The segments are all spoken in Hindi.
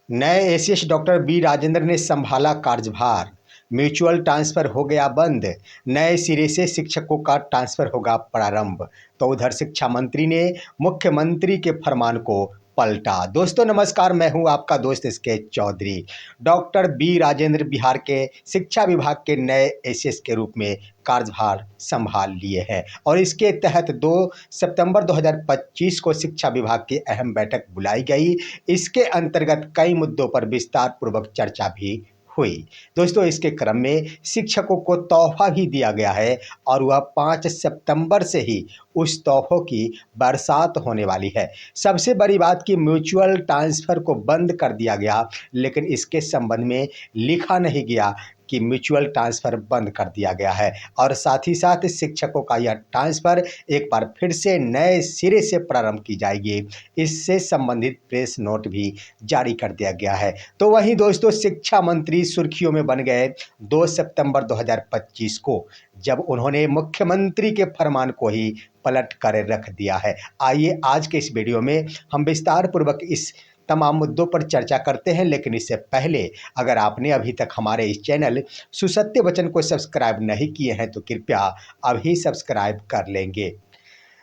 नए एसीएस डॉक्टर बी राजेंद्र ने संभाला कार्यभार। म्यूचुअल ट्रांसफर हो गया बंद। नए सिरे से शिक्षकों का ट्रांसफर होगा प्रारंभ। तो उधर शिक्षा मंत्री ने मुख्यमंत्री के फरमान को पलटा। दोस्तों नमस्कार, मैं हूं आपका दोस्त इसके चौधरी। डॉक्टर बी राजेंद्र बिहार के शिक्षा विभाग के नए एसीएस के रूप में कार्यभार संभाल लिए हैं और इसके तहत 2 सितंबर 2025 को शिक्षा विभाग की अहम बैठक बुलाई गई। इसके अंतर्गत कई मुद्दों पर विस्तार पूर्वक चर्चा भी हुई। दोस्तों इसके क्रम में शिक्षकों को तोहफा भी दिया गया है और वह 5 सितंबर से ही उस तोहफों की बरसात होने वाली है। सबसे बड़ी बात कि म्यूचुअल ट्रांसफ़र को बंद कर दिया गया, लेकिन इसके संबंध में लिखा नहीं गया कि म्यूचुअल ट्रांसफ़र बंद कर दिया गया है और साथ ही साथ शिक्षकों का यह ट्रांसफ़र एक बार फिर से नए सिरे से प्रारंभ की जाएगी। इससे संबंधित प्रेस नोट भी जारी कर दिया गया है। तो वहीं दोस्तों शिक्षा मंत्री सुर्खियों में बन गए 2 सितंबर 2025 को, जब उन्होंने मुख्यमंत्री के फरमान को ही पलट कर रख दिया है। आइए आज के इस वीडियो में हम विस्तार पूर्वक इस तमाम मुद्दों पर चर्चा करते हैं, लेकिन इससे पहले अगर आपने अभी तक हमारे इस चैनल सुसत्य वचन को सब्सक्राइब नहीं किए हैं तो कृपया अभी सब्सक्राइब कर लेंगे।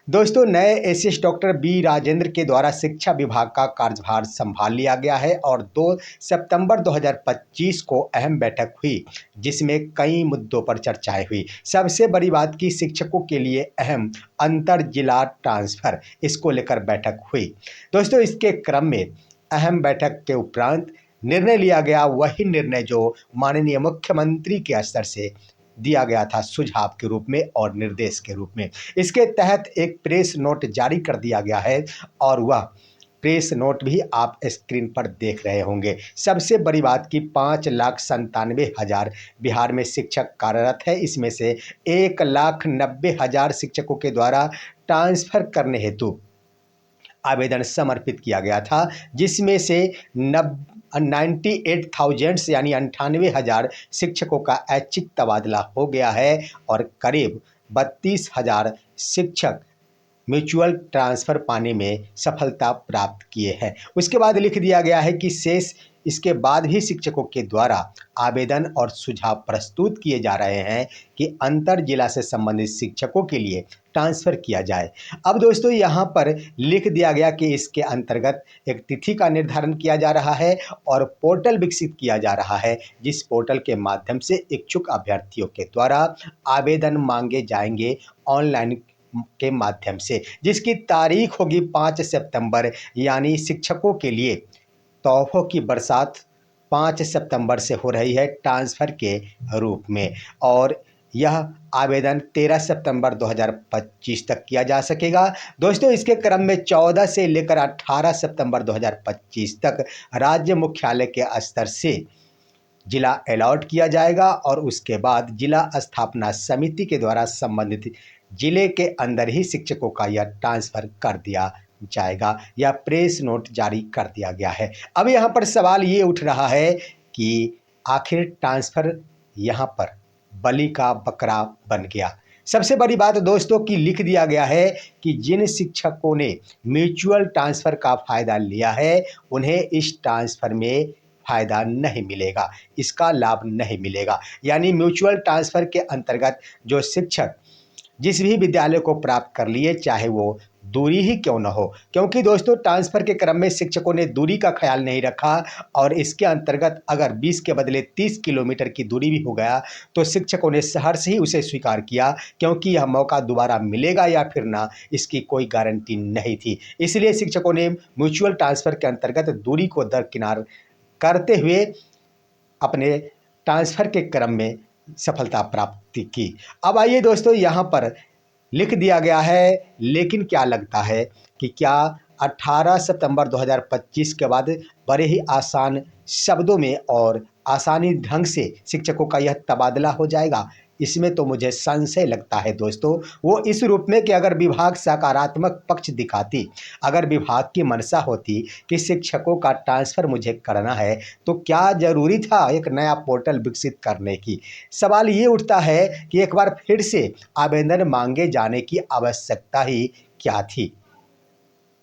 दोस्तों नए एसीएस डॉक्टर बी राजेंद्र के द्वारा शिक्षा विभाग का कार्यभार संभाल लिया गया है और 2 सितंबर 2025 को अहम बैठक हुई, जिसमें कई मुद्दों पर चर्चाएं हुई। सबसे बड़ी बात की शिक्षकों के लिए अहम अंतर जिला ट्रांसफ़र, इसको लेकर बैठक हुई। दोस्तों इसके क्रम में अहम बैठक के उपरांत निर्णय लिया गया, वही निर्णय जो माननीय मुख्यमंत्री के स्तर से दिया गया था सुझाव के रूप में और निर्देश के रूप में। इसके तहत एक प्रेस नोट जारी कर दिया गया है और वह प्रेस नोट भी आप स्क्रीन पर देख रहे होंगे। सबसे बड़ी बात कि 5,97,000 बिहार में शिक्षक कार्यरत है। इसमें से 1,90,000 शिक्षकों के द्वारा ट्रांसफ़र करने हेतु आवेदन समर्पित किया गया था, जिसमें से 98,000 यानी 98,000 शिक्षकों का ऐच्छिक तबादला हो गया है और करीब 32,000 शिक्षक म्यूचुअल ट्रांसफ़र पाने में सफलता प्राप्त किए हैं। उसके बाद लिख दिया गया है कि शेष इसके बाद भी शिक्षकों के द्वारा आवेदन और सुझाव प्रस्तुत किए जा रहे हैं कि अंतर जिला से संबंधित शिक्षकों के लिए ट्रांसफ़र किया जाए। अब दोस्तों यहाँ पर लिख दिया गया कि इसके अंतर्गत एक तिथि का निर्धारण किया जा रहा है और पोर्टल विकसित किया जा रहा है, जिस पोर्टल के माध्यम से इच्छुक अभ्यर्थियों के द्वारा आवेदन मांगे जाएंगे ऑनलाइन के माध्यम से, जिसकी तारीख होगी 5 सितंबर। यानी शिक्षकों के लिए तोहफों की बरसात 5 सितंबर से हो रही है ट्रांसफ़र के रूप में और यह आवेदन 13 सितंबर 2025 तक किया जा सकेगा। दोस्तों इसके क्रम में 14 से लेकर 18 सितंबर 2025 तक राज्य मुख्यालय के स्तर से जिला अलॉट किया जाएगा और उसके बाद जिला स्थापना समिति के द्वारा संबंधित जिले के अंदर ही शिक्षकों का यह ट्रांसफ़र कर दिया जाएगा। यह प्रेस नोट जारी कर दिया गया है। अब यहाँ पर सवाल ये उठ रहा है कि आखिर ट्रांसफ़र यहाँ पर बलि का बकरा बन गया। सबसे बड़ी बात दोस्तों कि लिख दिया गया है कि जिन शिक्षकों ने म्यूचुअल ट्रांसफ़र का फ़ायदा लिया है उन्हें इस ट्रांसफ़र में फ़ायदा नहीं मिलेगा, इसका लाभ नहीं मिलेगा। यानी म्यूचुअल ट्रांसफ़र के अंतर्गत जो शिक्षक जिस भी विद्यालय को प्राप्त कर लिए, चाहे वो दूरी ही क्यों न हो, क्योंकि दोस्तों ट्रांसफ़र के क्रम में शिक्षकों ने दूरी का ख्याल नहीं रखा और इसके अंतर्गत अगर 20 के बदले 30 किलोमीटर की दूरी भी हो गया तो शिक्षकों ने सहर्ष से ही उसे स्वीकार किया, क्योंकि यह मौका दोबारा मिलेगा या फिर ना, इसकी कोई गारंटी नहीं थी। इसलिए शिक्षकों ने म्यूचुअल ट्रांसफ़र के अंतर्गत दूरी को दरकिनार करते हुए अपने ट्रांसफ़र के क्रम में सफलता प्राप्ति की। अब आइए दोस्तों यहाँ पर लिख दिया गया है, लेकिन क्या लगता है कि क्या 18 सितंबर 2025 के बाद बड़े ही आसान शब्दों में और आसानी ढंग से शिक्षकों का यह तबादला हो जाएगा? इसमें तो मुझे संशय लगता है दोस्तों। वो इस रूप में कि अगर विभाग सकारात्मक पक्ष दिखाती, अगर विभाग की मंशा होती कि शिक्षकों का ट्रांसफ़र मुझे करना है, तो क्या ज़रूरी था एक नया पोर्टल विकसित करने की? सवाल ये उठता है कि एक बार फिर से आवेदन मांगे जाने की आवश्यकता ही क्या थी?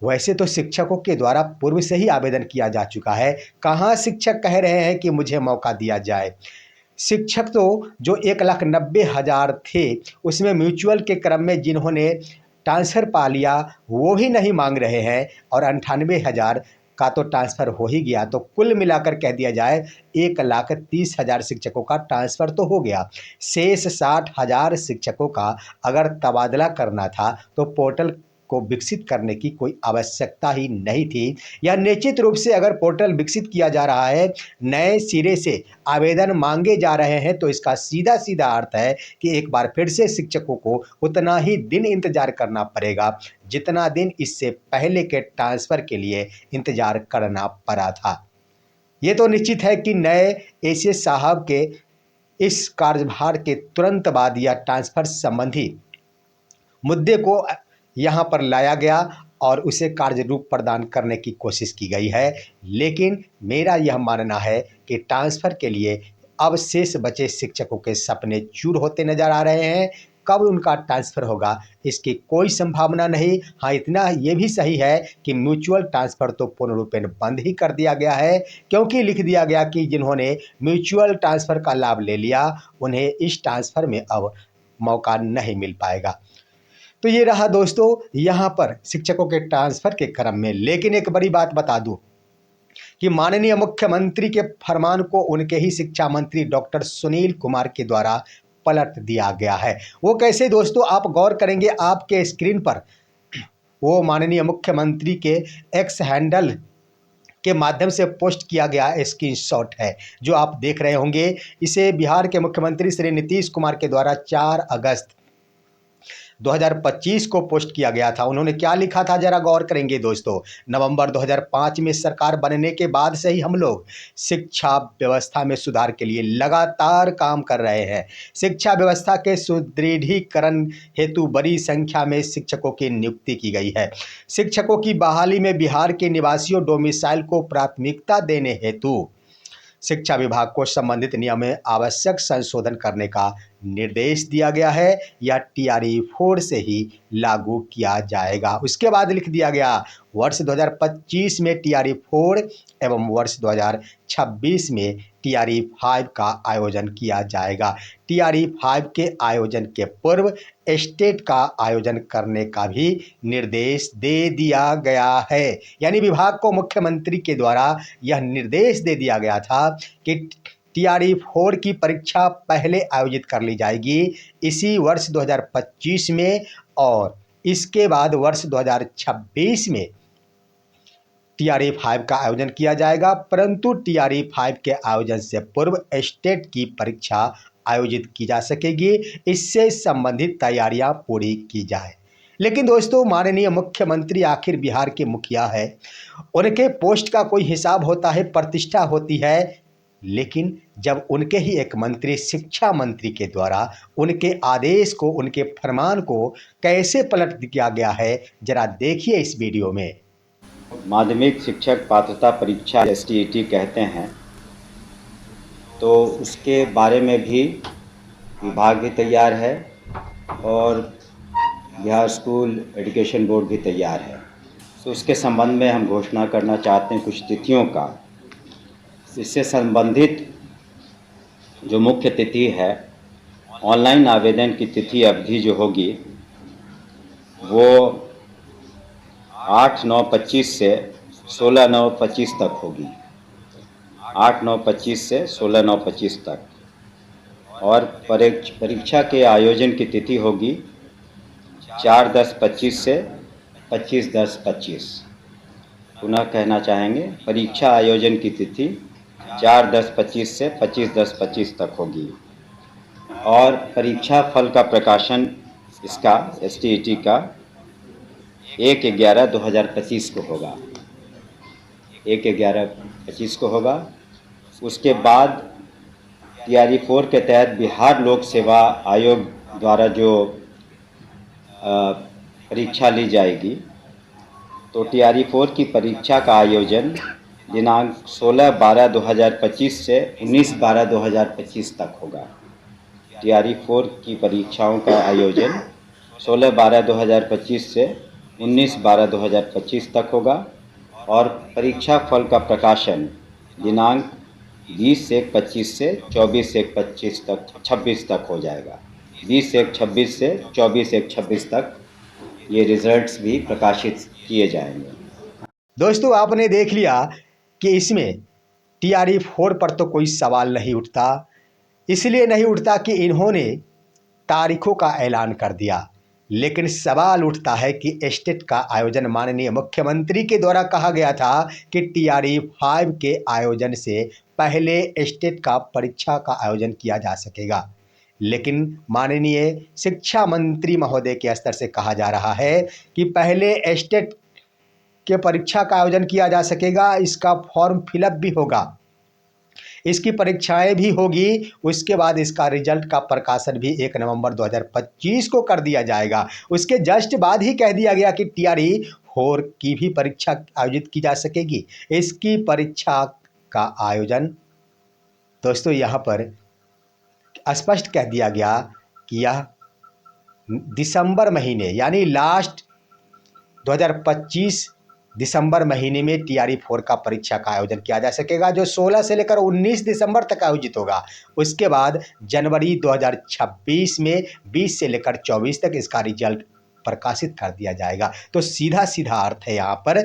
वैसे तो शिक्षकों के द्वारा पूर्व से ही आवेदन किया जा चुका है, कहाँ शिक्षक कह रहे हैं कि मुझे मौका दिया जाए। शिक्षक तो जो 1,90,000 थे, उसमें म्यूचुअल के क्रम में जिन्होंने ट्रांसफ़र पा लिया वो ही नहीं मांग रहे हैं, और 98,000 का तो ट्रांसफ़र हो ही गया, तो कुल मिलाकर कह दिया जाए 1,30,000 शिक्षकों का ट्रांसफ़र तो हो गया। शेष 60,000 शिक्षकों का अगर तबादला करना था तो पोर्टल को विकसित करने की कोई आवश्यकता ही नहीं थी। या निश्चित रूप से अगर पोर्टल विकसित किया जा रहा है, नए सिरे से आवेदन मांगे जा रहे हैं, तो इसका सीधा सीधा अर्थ है कि एक बार फिर से शिक्षकों को उतना ही दिन इंतजार करना पड़ेगा जितना दिन इससे पहले के ट्रांसफ़र के लिए इंतजार करना पड़ा था। ये तो निश्चित है कि नए एसीएस साहब के इस कार्यभार के तुरंत बाद या ट्रांसफ़र संबंधी मुद्दे को यहाँ पर लाया गया और उसे कार्य रूप प्रदान करने की कोशिश की गई है। लेकिन मेरा यह मानना है कि ट्रांसफ़र के लिए अब शेष बचे शिक्षकों के सपने चूर होते नज़र आ रहे हैं। कब उनका ट्रांसफ़र होगा इसकी कोई संभावना नहीं। हाँ, इतना ये भी सही है कि म्यूचुअल ट्रांसफ़र तो पूर्ण रूपेण बंद ही कर दिया गया है, क्योंकि लिख दिया गया कि जिन्होंने म्यूचुअल ट्रांसफ़र का लाभ ले लिया उन्हें इस ट्रांसफ़र में अब मौका नहीं मिल पाएगा। तो ये रहा दोस्तों यहाँ पर शिक्षकों के ट्रांसफ़र के क्रम में। लेकिन एक बड़ी बात बता दूं कि माननीय मुख्यमंत्री के फरमान को उनके ही शिक्षा मंत्री डॉक्टर सुनील कुमार के द्वारा पलट दिया गया है। वो कैसे दोस्तों, आप गौर करेंगे आपके स्क्रीन पर वो माननीय मुख्यमंत्री के एक्स हैंडल के माध्यम से पोस्ट किया गया स्क्रीनशॉट है जो आप देख रहे होंगे। इसे बिहार के मुख्यमंत्री श्री नीतीश कुमार के द्वारा 4 अगस्त 2025 को पोस्ट किया गया था। उन्होंने क्या लिखा था जरा गौर करेंगे दोस्तों। नवंबर 2005 में सरकार बनने के बाद से ही हम लोग शिक्षा व्यवस्था में सुधार के लिए लगातार काम कर रहे हैं। शिक्षा व्यवस्था के सुदृढ़ीकरण हेतु बड़ी संख्या में शिक्षकों की नियुक्ति की गई है। शिक्षकों की बहाली में बिहार के निवासियों डोमिसाइल को प्राथमिकता देने हेतु शिक्षा विभाग को संबंधित नियम में आवश्यक संशोधन करने का निर्देश दिया गया है। यह टीआरई 4 से ही लागू किया जाएगा। उसके बाद लिख दिया गया वर्ष 2025 में टीआरई 4 एवं वर्ष 2026 में टीआरई 5 का आयोजन किया जाएगा। टीआरई 5 के आयोजन के पूर्व स्टेट का आयोजन करने का भी निर्देश दे दिया गया है। यानी विभाग को मुख्यमंत्री के द्वारा यह निर्देश दे दिया गया था कि टीआरई 4 की परीक्षा पहले आयोजित कर ली जाएगी इसी वर्ष 2025 में, और इसके बाद वर्ष 2026 में टीआरई 5 का आयोजन किया जाएगा। परंतु टीआरई 5 के आयोजन से पूर्व स्टेट की परीक्षा आयोजित की जा सकेगी। इससे संबंधित तैयारियां पूरी की जाए। लेकिन दोस्तों माननीय मुख्यमंत्री आखिर बिहार के मुखिया है, उनके पोस्ट का कोई हिसाब होता है, प्रतिष्ठा होती है। लेकिन जब उनके ही एक मंत्री शिक्षा मंत्री के द्वारा उनके आदेश को, उनके फरमान को कैसे पलट दिया गया है, जरा देखिए इस वीडियो में। माध्यमिक शिक्षक पात्रता परीक्षा एसटीईटी कहते हैं, तो उसके बारे में भी विभाग भी तैयार है और बिहार स्कूल एजुकेशन बोर्ड भी तैयार है। तो उसके संबंध में हम घोषणा करना चाहते हैं कुछ तिथियों का। इससे संबंधित जो मुख्य तिथि है, ऑनलाइन आवेदन की तिथि अवधि जो होगी वो 8/9/25 से 16/9/25 तक होगी। 8/9/25 से 16/9/25 तक। और परीक्षा के आयोजन की तिथि होगी 4/10/25 से 25/10/25। पुनः कहना चाहेंगे, परीक्षा आयोजन की तिथि 4/10/25 से 25/10/25 तक होगी। और परीक्षा फल का प्रकाशन इसका एसटीईटी का 1/11/2025 को होगा। 1/11/25 को होगा। उसके बाद टीआरई 4 के तहत बिहार लोक सेवा आयोग द्वारा जो परीक्षा ली जाएगी, तो टीआरई 4 की परीक्षा का आयोजन दिनांक 16/12/2025 से 19/12/2025 तक होगा। टीआरई 4 की परीक्षाओं का आयोजन 16/12/2025 से 19/12/2025 तक होगा और परीक्षा फल का प्रकाशन दिनांक 20/1/25 से 24/1/25 तक 26 तक हो जाएगा। 20/1/26 से 24/1/26 तक ये रिजल्ट्स भी प्रकाशित किए जाएंगे। दोस्तों, आपने देख लिया कि इसमें टीआरई 4 पर तो कोई सवाल नहीं उठता। इसलिए नहीं उठता कि इन्होंने तारीखों का ऐलान कर दिया, लेकिन सवाल उठता है कि स्टेट का आयोजन माननीय मुख्यमंत्री के द्वारा कहा गया था कि टीआरई 5 के आयोजन से पहले स्टेट का परीक्षा का आयोजन किया जा सकेगा। लेकिन माननीय शिक्षा मंत्री महोदय के स्तर से कहा जा रहा है कि पहले स्टेट के परीक्षा का आयोजन किया जा सकेगा, इसका फॉर्म फिलअप भी होगा, इसकी परीक्षाएं भी होगी, उसके बाद इसका रिजल्ट का प्रकाशन भी 1 नवंबर 2025 को कर दिया जाएगा। उसके जस्ट बाद ही कह दिया गया कि टीआरई 4 की भी परीक्षा आयोजित की जा सकेगी। इसकी परीक्षा का आयोजन दोस्तों यहाँ पर स्पष्ट कह दिया गया कि यह दिसंबर महीने यानी लास्ट 2025 दिसंबर महीने में टीआरई 4 का परीक्षा का आयोजन किया जा सकेगा, जो 16 से लेकर 19 दिसंबर तक आयोजित होगा। उसके बाद जनवरी 2026 में 20 से लेकर 24 तक इसका रिजल्ट प्रकाशित कर दिया जाएगा। तो सीधा सीधा अर्थ है यहाँ पर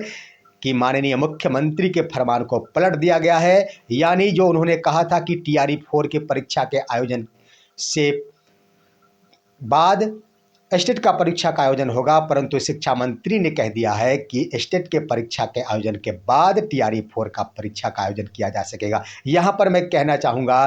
कि माननीय मुख्यमंत्री के फरमान को पलट दिया गया है, यानी जो उन्होंने कहा था कि टीआरई 4 के परीक्षा के आयोजन से बाद स्टेट का परीक्षा का आयोजन होगा, परंतु शिक्षा मंत्री ने कह दिया है कि स्टेट के परीक्षा के आयोजन के बाद टीआरई 4 का परीक्षा का आयोजन किया जा सकेगा। यहाँ पर मैं कहना चाहूँगा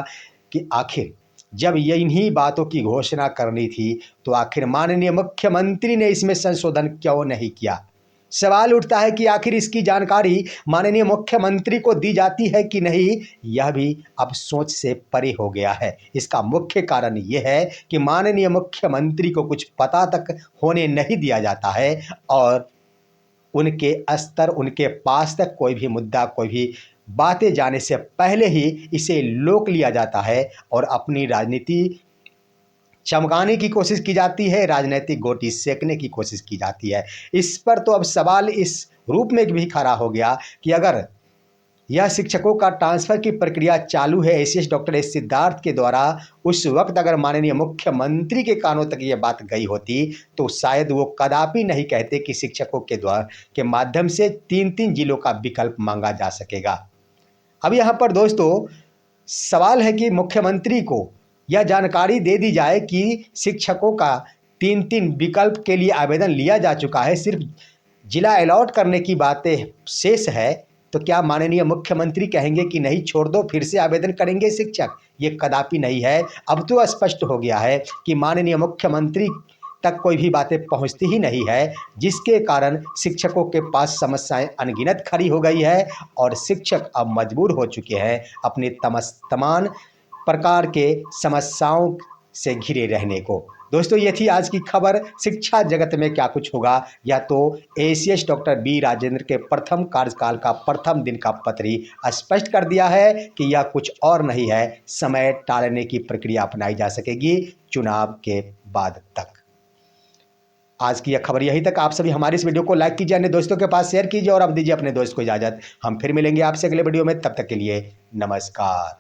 कि आखिर जब ये इन्हीं बातों की घोषणा करनी थी, तो आखिर माननीय मुख्यमंत्री ने इसमें संशोधन क्यों नहीं किया। सवाल उठता है कि आखिर इसकी जानकारी माननीय मुख्यमंत्री को दी जाती है कि नहीं, यह भी अब सोच से परे हो गया है। इसका मुख्य कारण यह है कि माननीय मुख्यमंत्री को कुछ पता तक होने नहीं दिया जाता है और उनके स्तर, उनके पास तक कोई भी मुद्दा, कोई भी बातें जाने से पहले ही इसे लोक लिया जाता है और अपनी राजनीति चमकाने की कोशिश की जाती है, राजनीतिक गोटी सेकने की कोशिश की जाती है। इस पर तो अब सवाल इस रूप में भी खड़ा हो गया कि अगर यह शिक्षकों का ट्रांसफ़र की प्रक्रिया चालू है एसीएस डॉक्टर एस सिद्धार्थ के द्वारा, उस वक्त अगर माननीय मुख्यमंत्री के कानों तक ये बात गई होती तो शायद वो कदापि नहीं कहते कि शिक्षकों के द्वारा के माध्यम से 3-3 जिलों का विकल्प मांगा जा सकेगा। अब यहाँ पर दोस्तों सवाल है कि मुख्यमंत्री को यह जानकारी दे दी जाए कि शिक्षकों का 3-3 विकल्प के लिए आवेदन लिया जा चुका है, सिर्फ जिला अलॉट करने की बातें शेष है, तो क्या माननीय मुख्यमंत्री कहेंगे कि नहीं छोड़ दो, फिर से आवेदन करेंगे शिक्षक? ये कदापि नहीं है। अब तो स्पष्ट हो गया है कि माननीय मुख्यमंत्री तक कोई भी बातें पहुंचती ही नहीं है, जिसके कारण शिक्षकों के पास समस्याएं अनगिनत खड़ी हो गई है और शिक्षक अब मजबूर हो चुके हैं अपने तमाम प्रकार के समस्याओं से घिरे रहने को। दोस्तों, ये थी आज की खबर। शिक्षा जगत में क्या कुछ होगा, या तो एसीएस डॉक्टर बी राजेंद्र के प्रथम कार्यकाल का प्रथम दिन का पत्र ही स्पष्ट कर दिया है कि यह कुछ और नहीं है, समय टालने की प्रक्रिया अपनाई जा सकेगी चुनाव के बाद तक। आज की यह खबर यहीं तक। आप सभी हमारी इस वीडियो को लाइक कीजिए, अन्य दोस्तों के पास शेयर कीजिए और अब दीजिए अपने दोस्त को इजाज़त। हम फिर मिलेंगे आपसे अगले वीडियो में, तब तक के लिए नमस्कार।